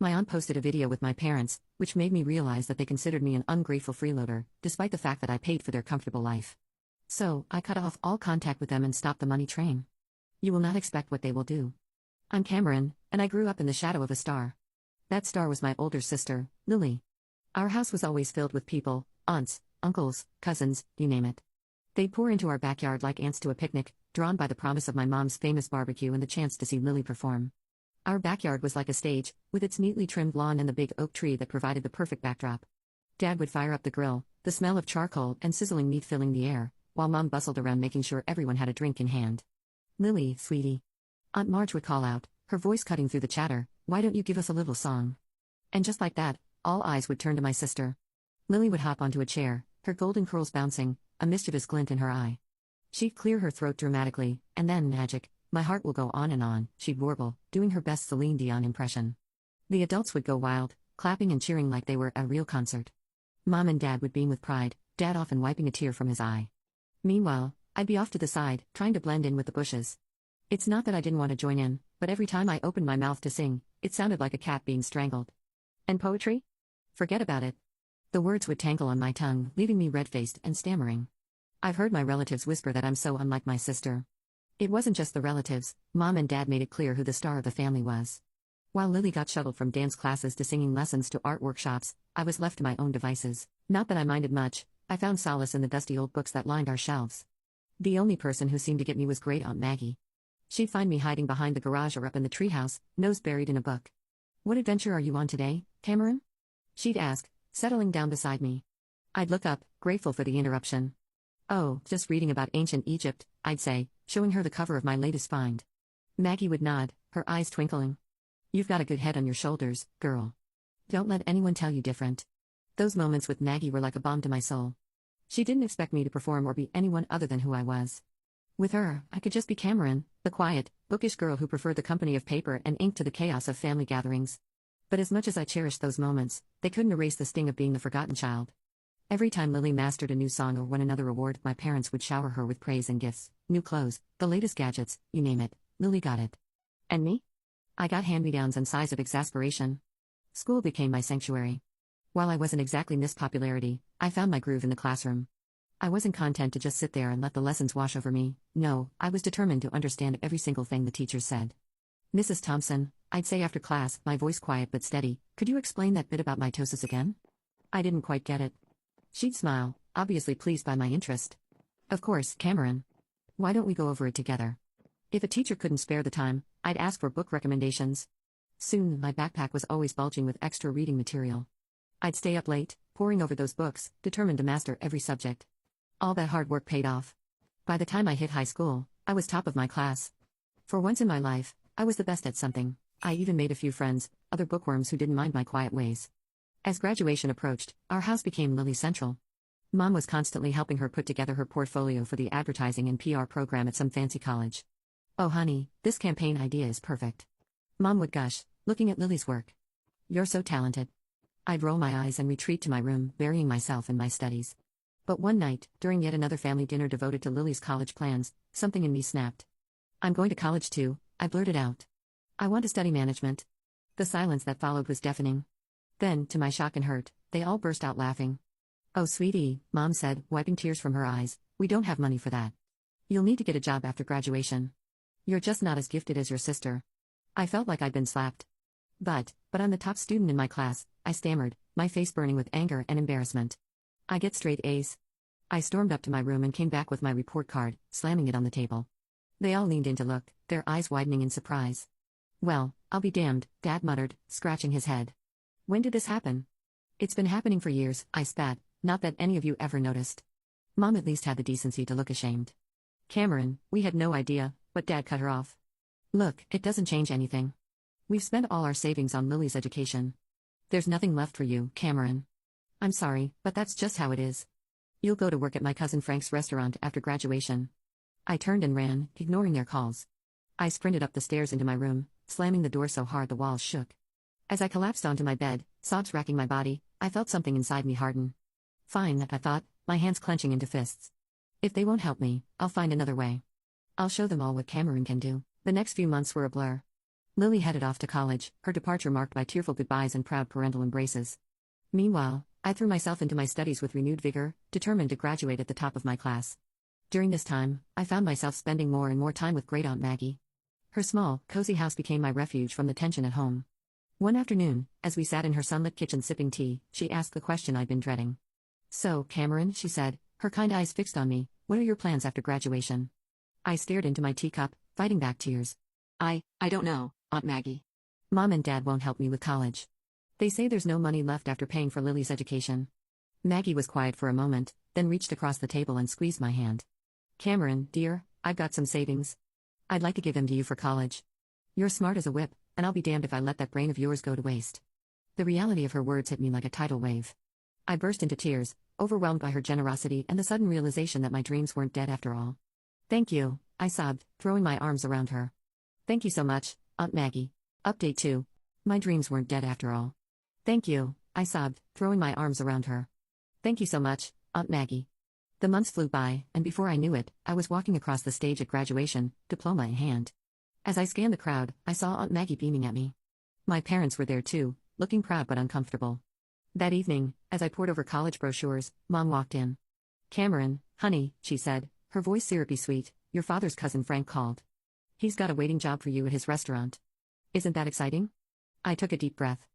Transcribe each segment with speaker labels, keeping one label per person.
Speaker 1: My aunt posted a video with my parents, which made me realize that they considered me an ungrateful freeloader, despite the fact that I paid for their comfortable life. So, I cut off all contact with them and stopped the money train. You will not expect what they will do. I'm Cameron, and I grew up in the shadow of a star. That star was my older sister, Lily. Our house was always filled with people, aunts, uncles, cousins, you name it. They'd pour into our backyard like ants to a picnic, drawn by the promise of my mom's famous barbecue and the chance to see Lily perform. Our backyard was like a stage, with its neatly trimmed lawn and the big oak tree that provided the perfect backdrop. Dad would fire up the grill, the smell of charcoal and sizzling meat filling the air, while Mom bustled around making sure everyone had a drink in hand. "Lily, sweetie." Aunt Marge would call out, her voice cutting through the chatter, "Why don't you give us a little song?" And just like that, all eyes would turn to my sister. Lily would hop onto a chair, her golden curls bouncing, a mischievous glint in her eye. She'd clear her throat dramatically, and then, magic, my heart will go on, she'd warble, doing her best Celine Dion impression. The adults would go wild, clapping and cheering like they were at a real concert. Mom and Dad would beam with pride, Dad often wiping a tear from his eye. Meanwhile, I'd be off to the side, trying to blend in with the bushes. It's not that I didn't want to join in, but every time I opened my mouth to sing, it sounded like a cat being strangled. And poetry? Forget about it. The words would tangle on my tongue, leaving me red-faced and stammering. I've heard my relatives whisper that I'm so unlike my sister. It wasn't just the relatives, Mom and Dad made it clear who the star of the family was. While Lily got shuttled from dance classes to singing lessons to art workshops, I was left to my own devices. Not that I minded much, I found solace in the dusty old books that lined our shelves. The only person who seemed to get me was Great Aunt Maggie. She'd find me hiding behind the garage or up in the treehouse, nose buried in a book. "What adventure are you on today, Cameron?" she'd ask, settling down beside me. I'd look up, grateful for the interruption. "Oh, just reading about ancient Egypt," I'd say, showing her the cover of my latest find. Maggie would nod, her eyes twinkling. "You've got a good head on your shoulders, girl. Don't let anyone tell you different." Those moments with Maggie were like a balm to my soul. She didn't expect me to perform or be anyone other than who I was. With her, I could just be Cameron, the quiet, bookish girl who preferred the company of paper and ink to the chaos of family gatherings. But as much as I cherished those moments, they couldn't erase the sting of being the forgotten child. Every time Lily mastered a new song or won another award, my parents would shower her with praise and gifts, new clothes, the latest gadgets, you name it, Lily got it. And me? I got hand-me-downs and sighs of exasperation. School became my sanctuary. While I wasn't exactly Miss Popularity, I found my groove in the classroom. I wasn't content to just sit there and let the lessons wash over me. No, I was determined to understand every single thing the teachers said. "Mrs. Thompson," I'd say after class, my voice quiet but steady, "could you explain that bit about mitosis again?" I didn't quite get it. She'd smile, obviously pleased by my interest. "Of course, Cameron. Why don't we go over it together?" If a teacher couldn't spare the time, I'd ask for book recommendations. Soon, my backpack was always bulging with extra reading material. I'd stay up late, poring over those books, determined to master every subject. All that hard work paid off. By the time I hit high school, I was top of my class. For once in my life, I was the best at something. I even made a few friends, other bookworms who didn't mind my quiet ways. As graduation approached, our house became Lily Central. Mom was constantly helping her put together her portfolio for the advertising and PR program at some fancy college. "Oh honey, this campaign idea is perfect." Mom would gush, looking at Lily's work. "You're so talented." I'd roll my eyes and retreat to my room, burying myself in my studies. But one night, during yet another family dinner devoted to Lily's college plans, something in me snapped. "I'm going to college too," I blurted out. "I want to study management." The silence that followed was deafening. Then, to my shock and hurt, they all burst out laughing. "Oh sweetie," Mom said, wiping tears from her eyes, "we don't have money for that. You'll need to get a job after graduation. You're just not as gifted as your sister." I felt like I'd been slapped. But I'm the top student in my class," I stammered, my face burning with anger and embarrassment. "I get straight A's." I stormed up to my room and came back with my report card, slamming it on the table. They all leaned in to look, their eyes widening in surprise. "Well, I'll be damned," Dad muttered, scratching his head. "When did this happen?" "It's been happening for years," I spat, "not that any of you ever noticed." Mom at least had the decency to look ashamed. "Cameron, we had no idea," but Dad cut her off. "Look, it doesn't change anything. We've spent all our savings on Lily's education. There's nothing left for you, Cameron. I'm sorry, but that's just how it is. You'll go to work at my cousin Frank's restaurant after graduation." I turned and ran, ignoring their calls. I sprinted up the stairs into my room, slamming the door so hard the walls shook. As I collapsed onto my bed, sobs racking my body, I felt something inside me harden. "Fine," I thought, my hands clenching into fists. "If they won't help me, I'll find another way. I'll show them all what Cameron can do." The next few months were a blur. Lily headed off to college, her departure marked by tearful goodbyes and proud parental embraces. Meanwhile, I threw myself into my studies with renewed vigor, determined to graduate at the top of my class. During this time, I found myself spending more and more time with Great Aunt Maggie. Her small, cozy house became my refuge from the tension at home. One afternoon, as we sat in her sunlit kitchen sipping tea, she asked the question I'd been dreading. "So, Cameron," she said, her kind eyes fixed on me, "what are your plans after graduation?" I stared into my teacup, fighting back tears. I don't know, Aunt Maggie. Mom and Dad won't help me with college. They say there's no money left after paying for Lily's education. Maggie was quiet for a moment, then reached across the table and squeezed my hand. "Cameron, dear, I've got some savings. I'd like to give them to you for college. You're smart as a whip, and I'll be damned if I let that brain of yours go to waste." The reality of her words hit me like a tidal wave. I burst into tears, overwhelmed by her generosity and the sudden realization that my dreams weren't dead after all. "Thank you," I sobbed, throwing my arms around her. "Thank you so much, Aunt Maggie." Update 2. My dreams weren't dead after all. "Thank you," I sobbed, throwing my arms around her. "Thank you so much, Aunt Maggie." The months flew by, and before I knew it, I was walking across the stage at graduation, diploma in hand. As I scanned the crowd, I saw Aunt Maggie beaming at me. My parents were there too, looking proud but uncomfortable. That evening, as I pored over college brochures, Mom walked in. "Cameron, honey," she said, her voice syrupy sweet, "your father's cousin Frank called. He's got a waiting job for you at his restaurant. Isn't that exciting?" I took a deep breath.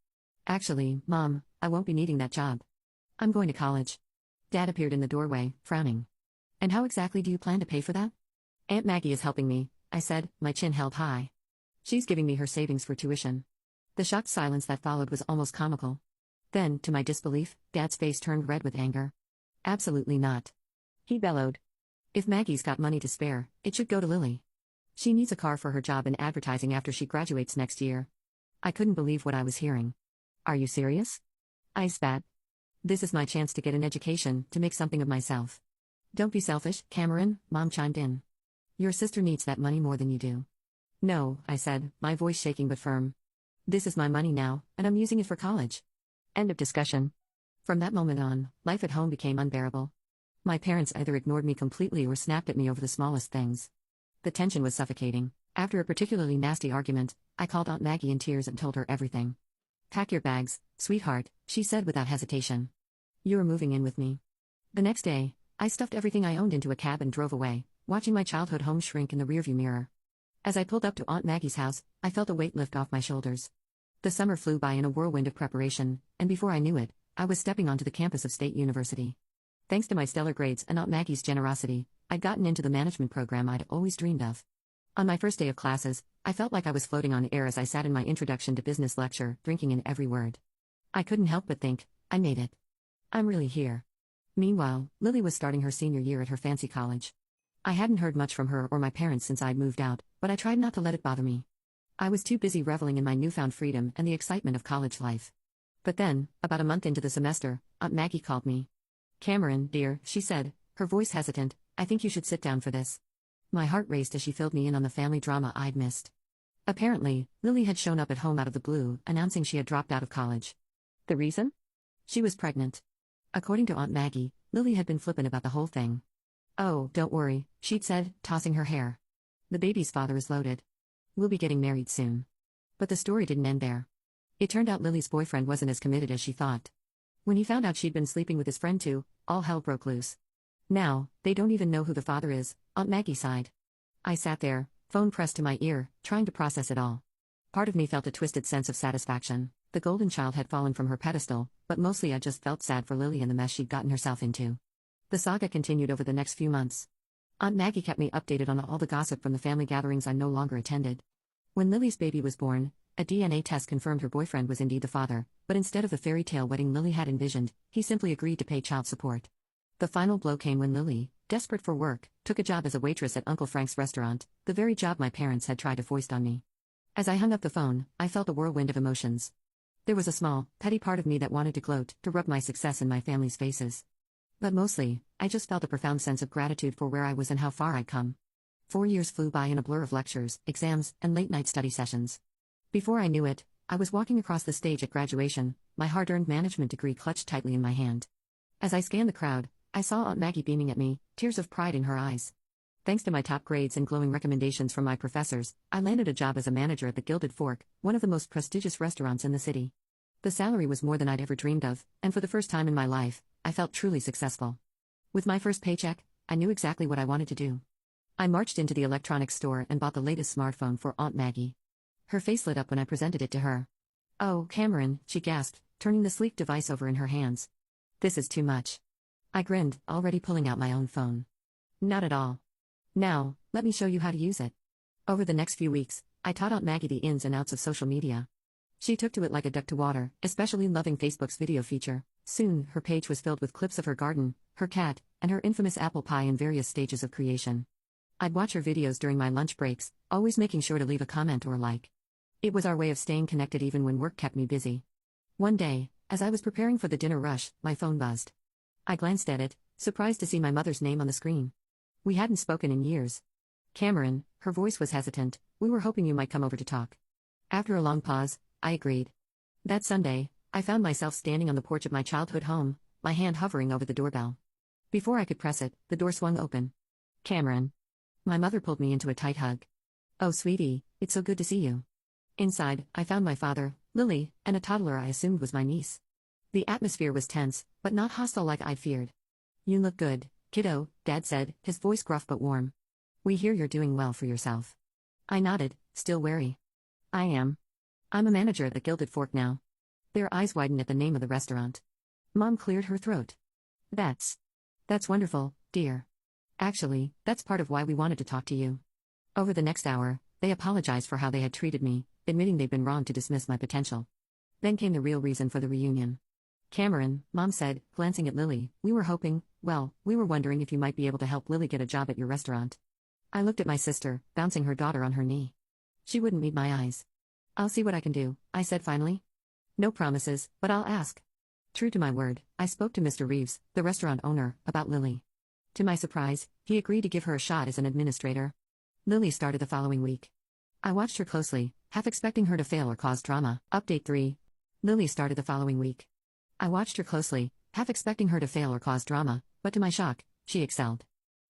Speaker 1: "Actually, Mom, I won't be needing that job. I'm going to college." Dad appeared in the doorway, frowning. "And how exactly do you plan to pay for that?" "Aunt Maggie is helping me," I said, my chin held high. "She's giving me her savings for tuition." The shocked silence that followed was almost comical. Then, to my disbelief, Dad's face turned red with anger. "Absolutely not," he bellowed. "If Maggie's got money to spare, it should go to Lily. She needs a car for her job in advertising after she graduates next year." I couldn't believe what I was hearing. "Are you serious?" I spat. "This is my chance to get an education, to make something of myself." "Don't be selfish, Cameron," Mom chimed in. "Your sister needs that money more than you do." "No," I said, my voice shaking but firm. "This is my money now, and I'm using it for college." End of discussion. From that moment on, life at home became unbearable. My parents either ignored me completely or snapped at me over the smallest things. The tension was suffocating. After a particularly nasty argument, I called Aunt Maggie in tears and told her everything. "Pack your bags, sweetheart," she said without hesitation. "You are moving in with me." The next day, I stuffed everything I owned into a cab and drove away, watching my childhood home shrink in the rearview mirror. As I pulled up to Aunt Maggie's house, I felt a weight lift off my shoulders. The summer flew by in a whirlwind of preparation, and before I knew it, I was stepping onto the campus of State University. Thanks to my stellar grades and Aunt Maggie's generosity, I'd gotten into the management program I'd always dreamed of. On my first day of classes, I felt like I was floating on air as I sat in my introduction to business lecture, drinking in every word. I couldn't help but think, I made it. I'm really here. Meanwhile, Lily was starting her senior year at her fancy college. I hadn't heard much from her or my parents since I'd moved out, but I tried not to let it bother me. I was too busy reveling in my newfound freedom and the excitement of college life. But then, about a month into the semester, Aunt Maggie called me. "Cameron, dear," she said, her voice hesitant, "I think you should sit down for this." My heart raced as she filled me in on the family drama I'd missed. Apparently, Lily had shown up at home out of the blue, announcing she had dropped out of college. The reason? She was pregnant. According to Aunt Maggie, Lily had been flippant about the whole thing. "Oh, don't worry," she'd said, tossing her hair. "The baby's father is loaded. We'll be getting married soon." But the story didn't end there. It turned out Lily's boyfriend wasn't as committed as she thought. When he found out she'd been sleeping with his friend too, all hell broke loose. "Now, they don't even know who the father is," Aunt Maggie sighed. I sat there, phone pressed to my ear, trying to process it all. Part of me felt a twisted sense of satisfaction. The golden child had fallen from her pedestal, but mostly I just felt sad for Lily and the mess she'd gotten herself into. The saga continued over the next few months. Aunt Maggie kept me updated on all the gossip from the family gatherings I no longer attended. When Lily's baby was born, a DNA test confirmed her boyfriend was indeed the father, but instead of the fairy tale wedding Lily had envisioned, he simply agreed to pay child support. The final blow came when Lily, desperate for work, took a job as a waitress at Uncle Frank's restaurant, the very job my parents had tried to foist on me. As I hung up the phone, I felt a whirlwind of emotions. There was a small, petty part of me that wanted to gloat, to rub my success in my family's faces. But mostly, I just felt a profound sense of gratitude for where I was and how far I'd come. 4 years flew by in a blur of lectures, exams, and late-night study sessions. Before I knew it, I was walking across the stage at graduation, my hard-earned management degree clutched tightly in my hand. As I scanned the crowd, I saw Aunt Maggie beaming at me, tears of pride in her eyes. Thanks to my top grades and glowing recommendations from my professors, I landed a job as a manager at the Gilded Fork, one of the most prestigious restaurants in the city. The salary was more than I'd ever dreamed of, and for the first time in my life, I felt truly successful. With my first paycheck, I knew exactly what I wanted to do. I marched into the electronics store and bought the latest smartphone for Aunt Maggie. Her face lit up when I presented it to her. "Oh, Cameron," she gasped, turning the sleek device over in her hands. "This is too much." I grinned, already pulling out my own phone. "Not at all. Now, let me show you how to use it." Over the next few weeks, I taught Aunt Maggie the ins and outs of social media. She took to it like a duck to water, especially loving Facebook's video feature. Soon, her page was filled with clips of her garden, her cat, and her infamous apple pie in various stages of creation. I'd watch her videos during my lunch breaks, always making sure to leave a comment or a like. It was our way of staying connected even when work kept me busy. One day, as I was preparing for the dinner rush, my phone buzzed. I glanced at it, surprised to see my mother's name on the screen. We hadn't spoken in years. "Cameron," her voice was hesitant, "we were hoping you might come over to talk." After a long pause, I agreed. That Sunday, I found myself standing on the porch of my childhood home, my hand hovering over the doorbell. Before I could press it, the door swung open. "Cameron." My mother pulled me into a tight hug. "Oh, sweetie, it's so good to see you." Inside, I found my father, Lily, and a toddler I assumed was my niece. The atmosphere was tense, but not hostile like I'd feared. "You look good, kiddo," Dad said, his voice gruff but warm. "We hear you're doing well for yourself." I nodded, still wary. "I am. I'm a manager at the Gilded Fork now." Their eyes widened at the name of the restaurant. Mom cleared her throat. That's wonderful, dear. Actually, that's part of why we wanted to talk to you." Over the next hour, they apologized for how they had treated me, admitting they'd been wrong to dismiss my potential. Then came the real reason for the reunion. "Cameron," Mom said, glancing at Lily, we were wondering if you might be able to help Lily get a job at your restaurant." I looked at my sister, bouncing her daughter on her knee. She wouldn't meet my eyes. "I'll see what I can do," I said finally. "No promises, but I'll ask." True to my word, I spoke to Mr. Reeves, the restaurant owner, about Lily. To my surprise, he agreed to give her a shot as an administrator. Lily started the following week. I watched her closely, half expecting her to fail or cause drama. Update 3. Lily started the following week. I watched her closely, half expecting her to fail or cause drama, but to my shock, she excelled.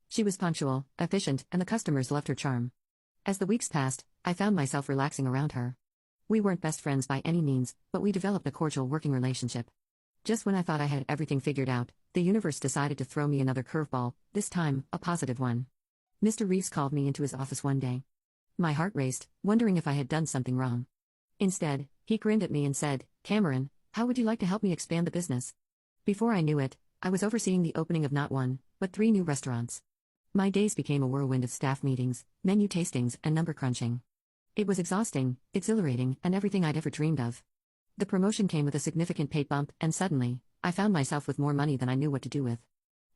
Speaker 1: She was punctual, efficient, and the customers loved her charm. As the weeks passed, I found myself relaxing around her. We weren't best friends by any means, but we developed a cordial working relationship. Just when I thought I had everything figured out, the universe decided to throw me another curveball, this time, a positive one. Mr. Reeves called me into his office one day. My heart raced, wondering if I had done something wrong. Instead, he grinned at me and said, "Cameron, how would you like to help me expand the business?" Before I knew it, I was overseeing the opening of not one, but 3 new restaurants. My days became a whirlwind of staff meetings, menu tastings, and number crunching. It was exhausting, exhilarating, and everything I'd ever dreamed of. The promotion came with a significant pay bump, and suddenly, I found myself with more money than I knew what to do with.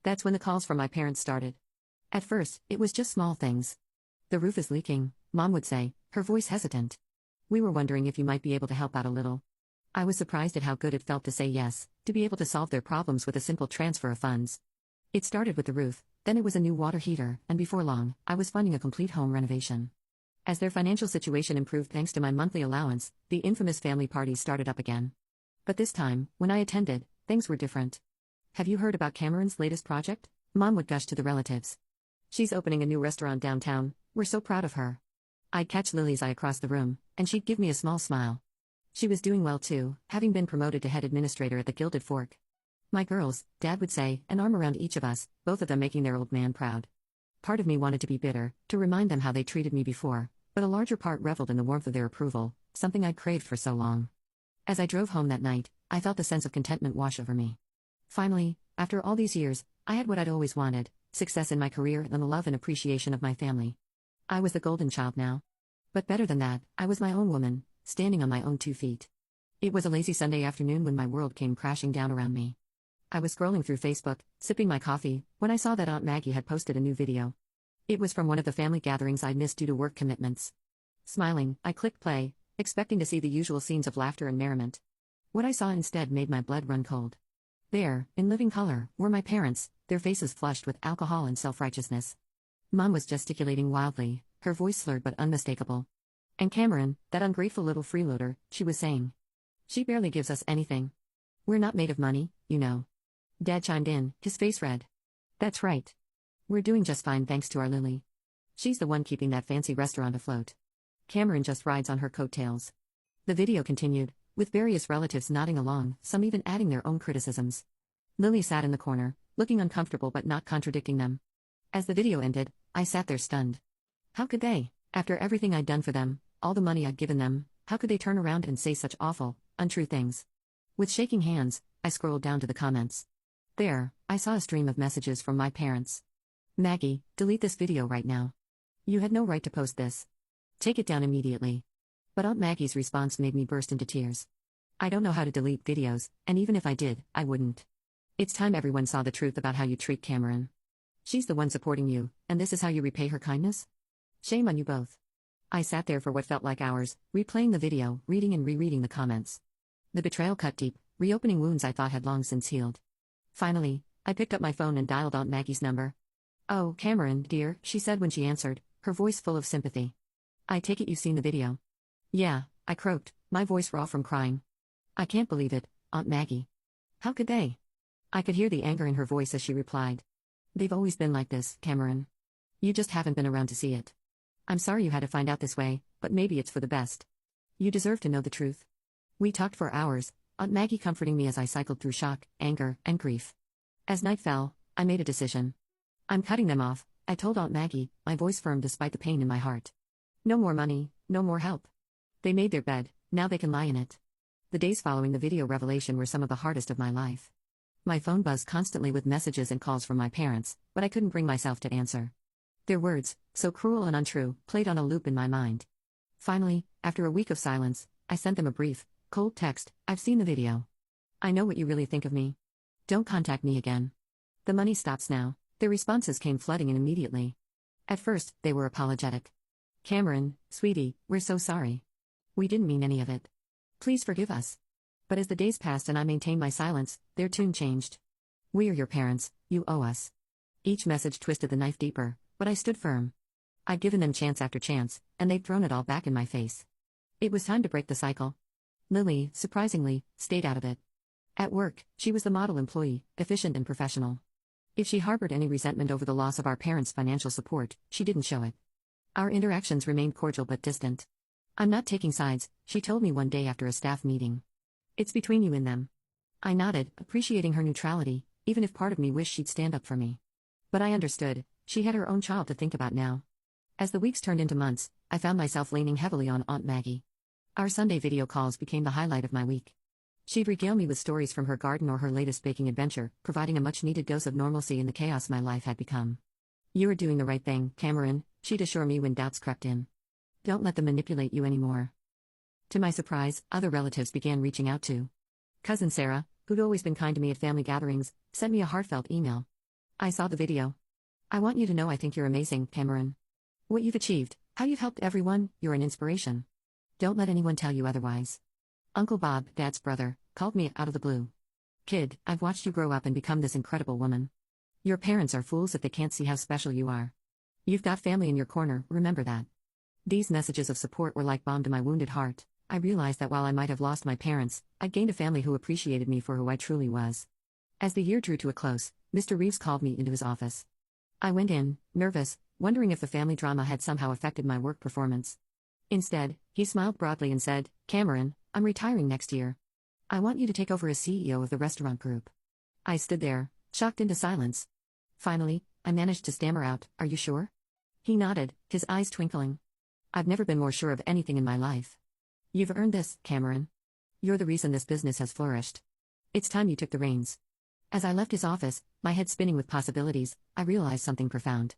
Speaker 1: That's when the calls from my parents started. At first, it was just small things. "The roof is leaking," Mom would say, her voice hesitant. "We were wondering if you might be able to help out a little." I was surprised at how good it felt to say yes, to be able to solve their problems with a simple transfer of funds. It started with the roof, then it was a new water heater, and before long, I was funding a complete home renovation. As their financial situation improved thanks to my monthly allowance, the infamous family parties started up again. But this time, when I attended, things were different. "Have you heard about Cameron's latest project?" Mom would gush to the relatives. "She's opening a new restaurant downtown, we're so proud of her." I'd catch Lily's eye across the room, and she'd give me a small smile. She was doing well too, having been promoted to head administrator at the Gilded Fork. "My girls," Dad would say, an arm around each of us, both of them making their old man proud. Part of me wanted to be bitter, to remind them how they treated me before, but a larger part reveled in the warmth of their approval, something I'd craved for so long. As I drove home that night, I felt a sense of contentment wash over me. Finally, after all these years, I had what I'd always wanted: success in my career and the love and appreciation of my family. I was the golden child now. But better than that, I was my own woman, standing on my own 2 feet. It was a lazy Sunday afternoon when my world came crashing down around me. I was scrolling through Facebook, sipping my coffee, when I saw that Aunt Maggie had posted a new video. It was from one of the family gatherings I'd missed due to work commitments. Smiling, I clicked play, expecting to see the usual scenes of laughter and merriment. What I saw instead made my blood run cold. There, in living color, were my parents, their faces flushed with alcohol and self-righteousness. Mom was gesticulating wildly, her voice slurred but unmistakable. "And Cameron, that ungrateful little freeloader," she was saying. "She barely gives us anything. We're not made of money, you know." Dad chimed in, his face red. "That's right. We're doing just fine thanks to our Lily. She's the one keeping that fancy restaurant afloat. Cameron just rides on her coattails. The video continued, with various relatives nodding along, some even adding their own criticisms. Lily sat in the corner, looking uncomfortable but not contradicting them. As the video ended, I sat there stunned. How could they, after everything I'd done for them, all the money I'd given them, how could they turn around and say such awful, untrue things? With shaking hands, I scrolled down to the comments. There, I saw a stream of messages from my parents. Maggie, delete this video right now. You had no right to post this. Take it down immediately. But Aunt Maggie's response made me burst into tears. I don't know how to delete videos, and even if I did, I wouldn't. It's time everyone saw the truth about how you treat Cameron. She's the one supporting you, and this is how you repay her kindness? Shame on you both. I sat there for what felt like hours, replaying the video, reading and rereading the comments. The betrayal cut deep, reopening wounds I thought had long since healed. Finally, I picked up my phone and dialed Aunt Maggie's number. Oh, Cameron, dear, she said when she answered, her voice full of sympathy. I take it you've seen the video. Yeah, I croaked, my voice raw from crying. I can't believe it, Aunt Maggie. How could they? I could hear the anger in her voice as she replied. They've always been like this, Cameron. You just haven't been around to see it. I'm sorry you had to find out this way, but maybe it's for the best. You deserve to know the truth. We talked for hours, Aunt Maggie comforting me as I cycled through shock, anger, and grief. As night fell, I made a decision. I'm cutting them off, I told Aunt Maggie, my voice firm despite the pain in my heart. No more money, no more help. They made their bed, now they can lie in it. The days following the video revelation were some of the hardest of my life. My phone buzzed constantly with messages and calls from my parents, but I couldn't bring myself to answer. Their words, so cruel and untrue, played on a loop in my mind. Finally, after a week of silence, I sent them a brief, cold text. I've seen the video. I know what you really think of me. Don't contact me again. The money stops now. Their responses came flooding in immediately. At first, they were apologetic. Cameron, sweetie, we're so sorry. We didn't mean any of it. Please forgive us. But as the days passed and I maintained my silence, their tune changed. We are your parents, you owe us. Each message twisted the knife deeper, but I stood firm. I'd given them chance after chance, and they'd thrown it all back in my face. It was time to break the cycle. Lily, surprisingly, stayed out of it. At work, she was the model employee, efficient and professional. If she harbored any resentment over the loss of our parents' financial support, she didn't show it. Our interactions remained cordial but distant. I'm not taking sides, she told me one day after a staff meeting. It's between you and them. I nodded, appreciating her neutrality, even if part of me wished she'd stand up for me. But I understood, she had her own child to think about now. As the weeks turned into months, I found myself leaning heavily on Aunt Maggie. Our Sunday video calls became the highlight of my week. She'd regale me with stories from her garden or her latest baking adventure, providing a much-needed dose of normalcy in the chaos my life had become. You are doing the right thing, Cameron, she'd assure me when doubts crept in. Don't let them manipulate you anymore. To my surprise, other relatives began reaching out too. Cousin Sarah, who'd always been kind to me at family gatherings, sent me a heartfelt email. I saw the video. I want you to know I think you're amazing, Cameron. What you've achieved, how you've helped everyone, you're an inspiration. Don't let anyone tell you otherwise. Uncle Bob, Dad's brother, called me out of the blue. Kid, I've watched you grow up and become this incredible woman. Your parents are fools if they can't see how special you are. You've got family in your corner, remember that. These messages of support were like balm to my wounded heart. I realized that while I might have lost my parents, I'd gained a family who appreciated me for who I truly was. As the year drew to a close, Mr. Reeves called me into his office. I went in, nervous, wondering if the family drama had somehow affected my work performance. Instead, he smiled broadly and said, Cameron, I'm retiring next year. I want you to take over as CEO of the restaurant group. I stood there, shocked into silence. Finally, I managed to stammer out, Are you sure? He nodded, his eyes twinkling. I've never been more sure of anything in my life. You've earned this, Cameron. You're the reason this business has flourished. It's time you took the reins. As I left his office, my head spinning with possibilities, I realized something profound.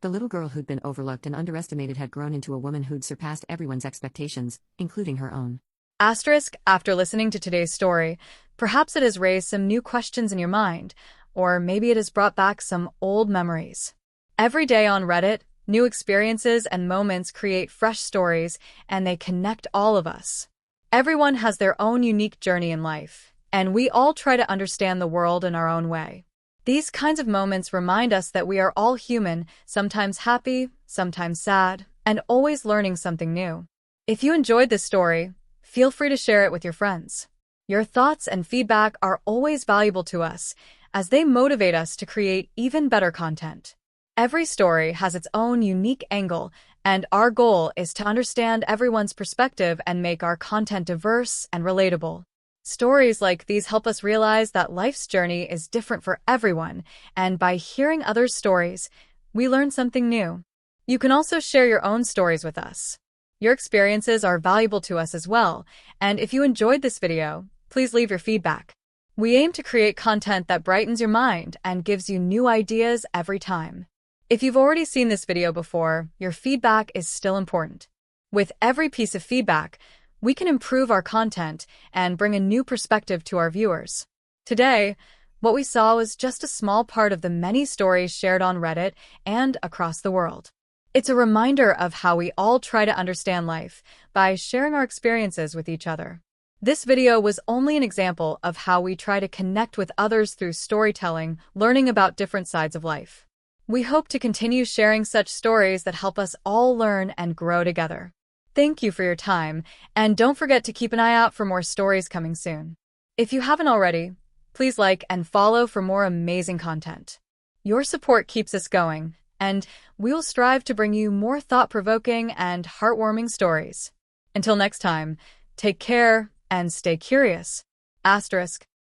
Speaker 1: The little girl who'd been overlooked and underestimated had grown into a woman who'd surpassed everyone's expectations, including her own.
Speaker 2: Asterisk, after listening to today's story, perhaps it has raised some new questions in your mind, or maybe it has brought back some old memories. Every day on Reddit, new experiences and moments create fresh stories, and they connect all of us. Everyone has their own unique journey in life, and we all try to understand the world in our own way. These kinds of moments remind us that we are all human, sometimes happy, sometimes sad, and always learning something new. If you enjoyed this story, feel free to share it with your friends. Your thoughts and feedback are always valuable to us, as they motivate us to create even better content. Every story has its own unique angle, and our goal is to understand everyone's perspective and make our content diverse and relatable. Stories like these help us realize that life's journey is different for everyone, and by hearing others' stories, we learn something new. You can also share your own stories with us. Your experiences are valuable to us as well, and if you enjoyed this video, please leave your feedback. We aim to create content that brightens your mind and gives you new ideas every time. If you've already seen this video before, your feedback is still important. With every piece of feedback, we can improve our content and bring a new perspective to our viewers. Today, what we saw was just a small part of the many stories shared on Reddit and across the world. It's a reminder of how we all try to understand life by sharing our experiences with each other. This video was only an example of how we try to connect with others through storytelling, learning about different sides of life. We hope to continue sharing such stories that help us all learn and grow together. Thank you for your time, and don't forget to keep an eye out for more stories coming soon. If you haven't already, please like and follow for more amazing content. Your support keeps us going, and we will strive to bring you more thought-provoking and heartwarming stories. Until next time, take care and stay curious. **